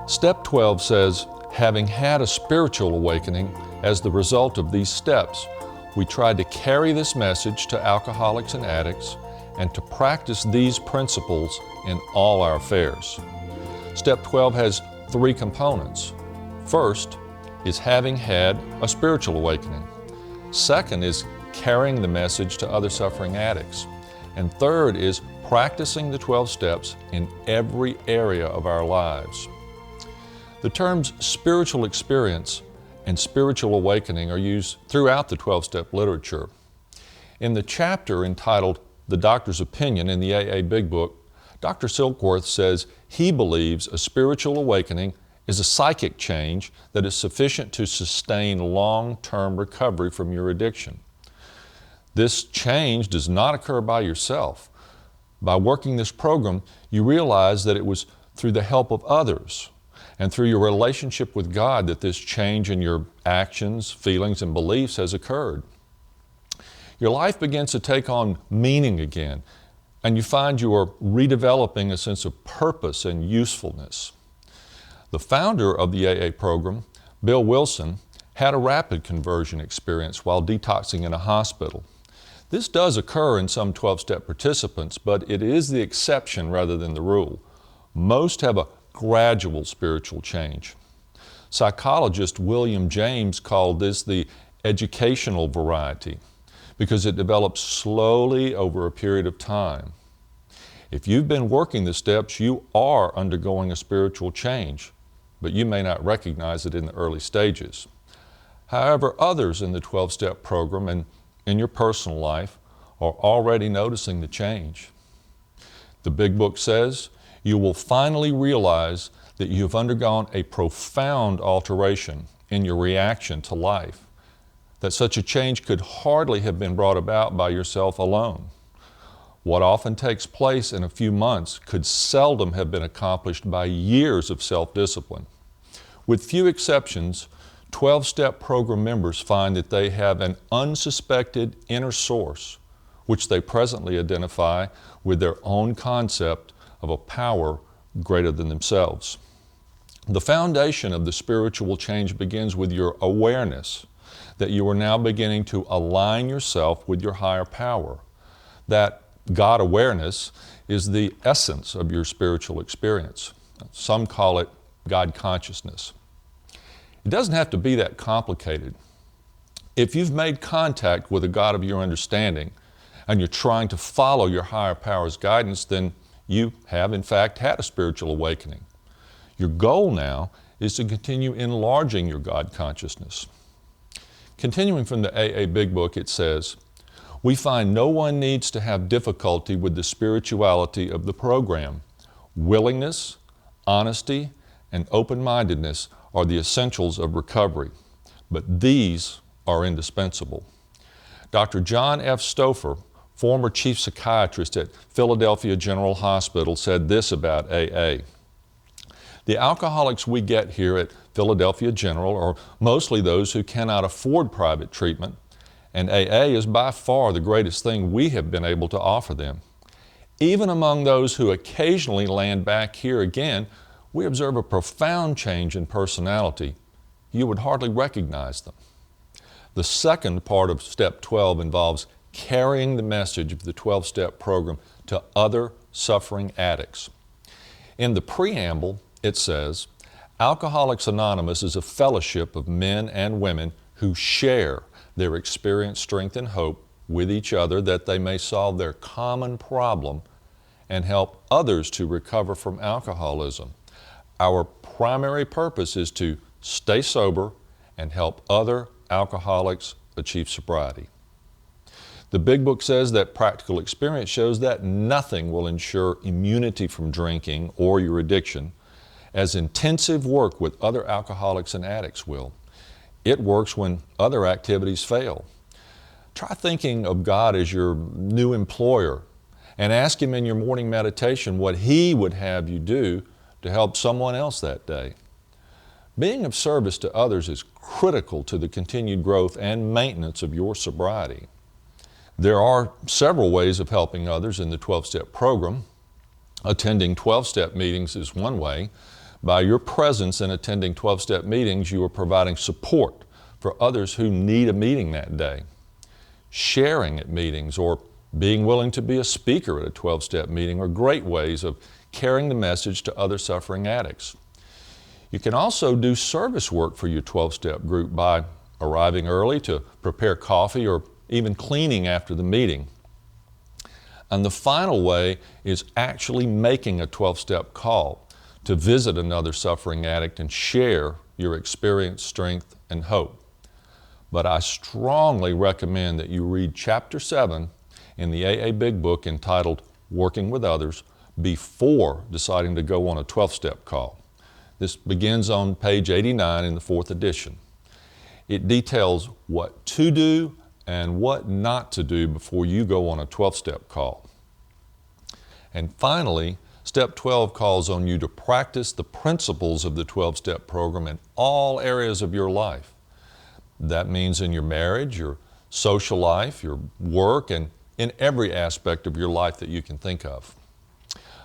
Step 12 says, having had a spiritual awakening as the result of these steps, we tried to carry this message to alcoholics and addicts and to practice these principles in all our affairs. Step 12 has 3 components. First is having had a spiritual awakening. Second is carrying the message to other suffering addicts. And third is practicing the 12 steps in every area of our lives. The terms spiritual experience and spiritual awakening are used throughout the 12-step literature. In the chapter entitled The Doctor's Opinion in the AA Big Book, Dr. Silkworth says he believes a spiritual awakening is a psychic change that is sufficient to sustain long-term recovery from your addiction. This change does not occur by yourself. By working this program, you realize that it was through the help of others and through your relationship with God that this change in your actions, feelings, and beliefs has occurred. Your life begins to take on meaning again, and you find you are redeveloping a sense of purpose and usefulness. The founder of the AA program, Bill Wilson, had a rapid conversion experience while detoxing in a hospital. This does occur in some 12-step participants, but it is the exception rather than the rule. Most have a gradual spiritual change. Psychologist William James called this the educational variety because it develops slowly over a period of time. If you've been working the steps, you are undergoing a spiritual change, but you may not recognize it in the early stages. However, others in the 12-step program and in your personal life are already noticing the change. The Big Book says, you will finally realize that you have undergone a profound alteration in your reaction to life, that such a change could hardly have been brought about by yourself alone. What often takes place in a few months could seldom have been accomplished by years of self-discipline. With few exceptions, 12-step program members find that they have an unsuspected inner source, which they presently identify with their own concept of a power greater than themselves. The foundation of the spiritual change begins with your awareness that you are now beginning to align yourself with your higher power. That God awareness is the essence of your spiritual experience. Some call it God consciousness. It doesn't have to be that complicated. If you've made contact with a God of your understanding and you're trying to follow your higher power's guidance, then you have in fact had a spiritual awakening. Your goal now is to continue enlarging your God consciousness. Continuing from the AA Big Book, it says, we find no one needs to have difficulty with the spirituality of the program. Willingness, honesty, and open-mindedness are the essentials of recovery, but these are indispensable. Dr. John F. Stouffer, former chief psychiatrist at Philadelphia General Hospital, said this about AA. The alcoholics we get here at Philadelphia General are mostly those who cannot afford private treatment, and AA is by far the greatest thing we have been able to offer them. Even among those who occasionally land back here again, we observe a profound change in personality. You would hardly recognize them. The second part of Step 12 involves carrying the message of the 12-step program to other suffering addicts. In the preamble, it says, Alcoholics Anonymous is a fellowship of men and women who share their experience, strength, and hope with each other that they may solve their common problem and help others to recover from alcoholism. Our primary purpose is to stay sober and help other alcoholics achieve sobriety. The Big Book says that practical experience shows that nothing will ensure immunity from drinking or your addiction as intensive work with other alcoholics and addicts will. It works when other activities fail. Try thinking of God as your new employer and ask Him in your morning meditation what He would have you do to help someone else that day. Being of service to others is critical to the continued growth and maintenance of your sobriety. There are several ways of helping others in the 12-step program. Attending 12-step meetings is one way, By your presence in attending 12-step meetings, you are providing support for others who need a meeting that day. Sharing at meetings or being willing to be a speaker at a 12-step meeting are great ways of carrying the message to other suffering addicts. You can also do service work for your 12-step group by arriving early to prepare coffee or even cleaning after the meeting. And the final way is actually making a 12-step call to visit another suffering addict and share your experience, strength, and hope. But I strongly recommend that you read Chapter 7 in the AA Big Book entitled Working with Others before deciding to go on a 12-step call. This begins on page 89 in the 4th edition. It details what to do and what not to do before you go on a 12-step call. And finally, Step 12 calls on you to practice the principles of the 12-step program in all areas of your life. That means in your marriage, your social life, your work, and in every aspect of your life that you can think of.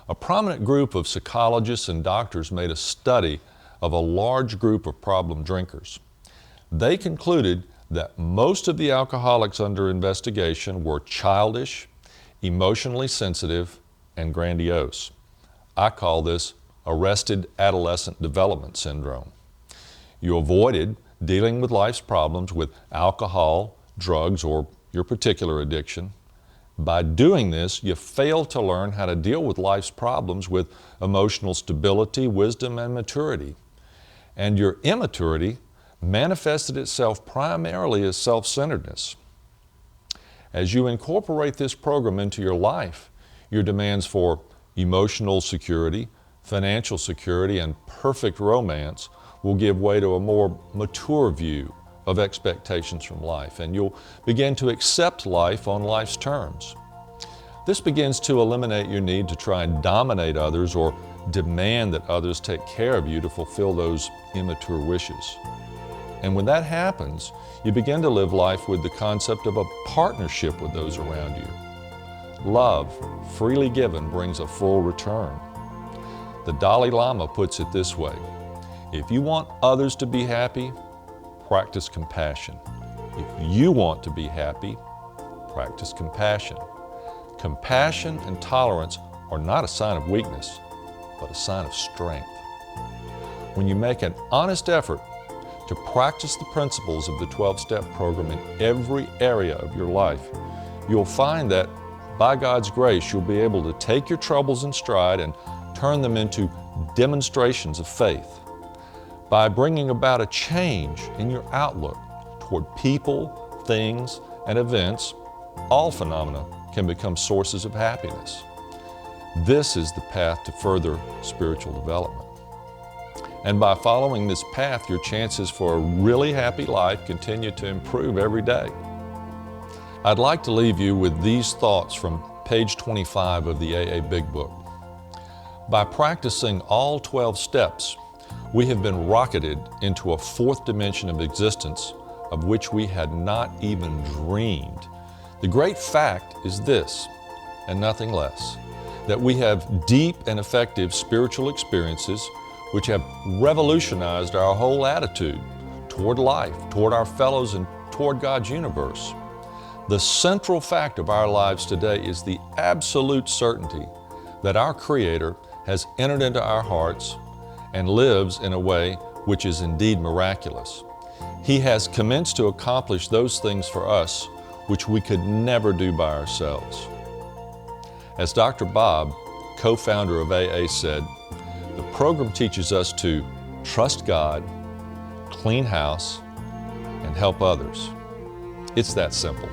A prominent group of psychologists and doctors made a study of a large group of problem drinkers. They concluded that most of the alcoholics under investigation were childish, emotionally sensitive, and grandiose. I call this arrested adolescent development syndrome. You avoided dealing with life's problems with alcohol, drugs, or your particular addiction. By doing this, you fail to learn how to deal with life's problems with emotional stability, wisdom, and maturity. And your immaturity manifested itself primarily as self-centeredness. As you incorporate this program into your life, your demands for emotional security, financial security, and perfect romance will give way to a more mature view of expectations from life, and you'll begin to accept life on life's terms. This begins to eliminate your need to try and dominate others or demand that others take care of you to fulfill those immature wishes. And when that happens, you begin to live life with the concept of a partnership with those around you. Love, freely given, brings a full return. The Dalai Lama puts it this way: if you want others to be happy, practice compassion. If you want to be happy, practice compassion. Compassion and tolerance are not a sign of weakness, but a sign of strength. When you make an honest effort to practice the principles of the 12-step program in every area of your life, you'll find that by God's grace, you'll be able to take your troubles in stride and turn them into demonstrations of faith. By bringing about a change in your outlook toward people, things, and events, all phenomena can become sources of happiness. This is the path to further spiritual development. And by following this path, your chances for a really happy life continue to improve every day. I'd like to leave you with these thoughts from page 25 of the AA Big Book. By practicing all 12 steps, we have been rocketed into a fourth dimension of existence of which we had not even dreamed. The great fact is this, and nothing less, that we have deep and effective spiritual experiences which have revolutionized our whole attitude toward life, toward our fellows, and toward God's universe. The central fact of our lives today is the absolute certainty that our Creator has entered into our hearts and lives in a way which is indeed miraculous. He has commenced to accomplish those things for us which we could never do by ourselves. As Dr. Bob, co-founder of AA, said, the program teaches us to trust God, clean house, and help others. It's that simple.